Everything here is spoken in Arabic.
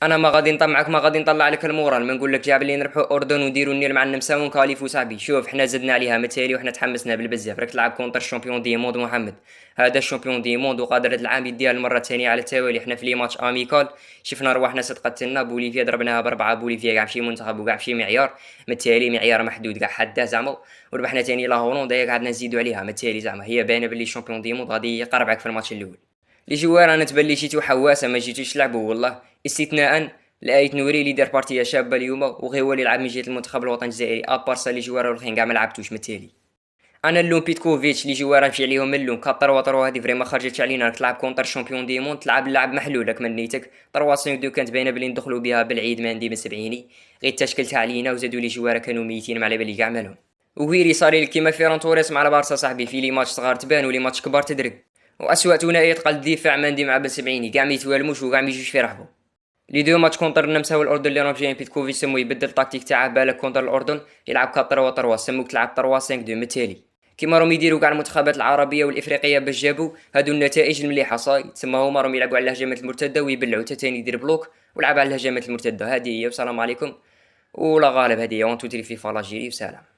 انا ما غادي نطمعك، ما غادي نطلع لك المورال، ما نقول لك جاب لي نربحوا اردن ونديروا النيل مع النمسا ونكاليفو صاحبي. شوف حنا زدنا عليها مثالي وحنا تحمسنا بالبزاف. راك تلعب كونتر الشامبيون دي موند محمد، هذا الشامبيون دي موند وقادر هذا العام يديها المره الثانيه على التوالي. حنا في لي ماتش اميكال شفنا رواحنا صد قتلنا. بوليفيا ضربناها ب4، بوليفيا كاع ماشي منتخب وكاع ماشي معيار مثالي، معيار محدود كاع حدا زعما. وربحنا ثاني لا هولندا قعدنا نزيدوا عليها مثالي زعما. هي باينه باللي الشامبيون دي موند غادي يقربعك في الماتش الاول. لي جوار انا تبان لي جيتو حواسه ما جيتوش تلعبوا والله، استثناء لآيت نوري اللي دار بارتيه شابه اليوم، وغير هو اللي لعب من جهه المنتخب الوطني الجزائري. ابارسا لي جوار الاخرين كاع ما لعبتوش مثالي. انا اللوم بيتكوفيتش لي جوار نمشي عليهم من اللوم. كطر وطروا هذه فريما خرجت علينا. راك تلعب كونتر شامبيون دي مون، تلعب اللعب محلول راك من نيتك 3-5 كانت باينه بلي ندخلوا بها بالعيد ما ندي من سبعيني. غير تشكلتها علينا وزادوا لي جوار كانوا ميتين ما على بالي كاع مالهم. وهيري صاري لك كيما فيران توريس مع البارسا صاحبي، في لي ماتش صغار تبان ولي ماتش كبار تدرك. واسوأ ثنائيه قلب الدفاع مندي مع بن سبعيني كاع ما يتوالموش وكاع ما يجوش في رحبه. لي دو ماتش كونتر النمسا والاردن اللي راهم جايين بيتكوفيتش سمو يبدل التكتيك تاعه. بالك كونتر الاردن يلعب 4-3 سموك تلعب 3-5-2 مثالي كيما راهم يديروا كاع المنتخبات العربيه والافريقيه باش جابوا هادو النتائج المليحه. صاي تسمى هما راهم يلعبوا على الهجمات المرتده ويبلعوا حتى ثاني يدير بلوك ولعب على الهجمات المرتده. هذه هي والسلام عليكم. ولا غالب هذه هي 1 2 3 فيفا لاجيري وسلام.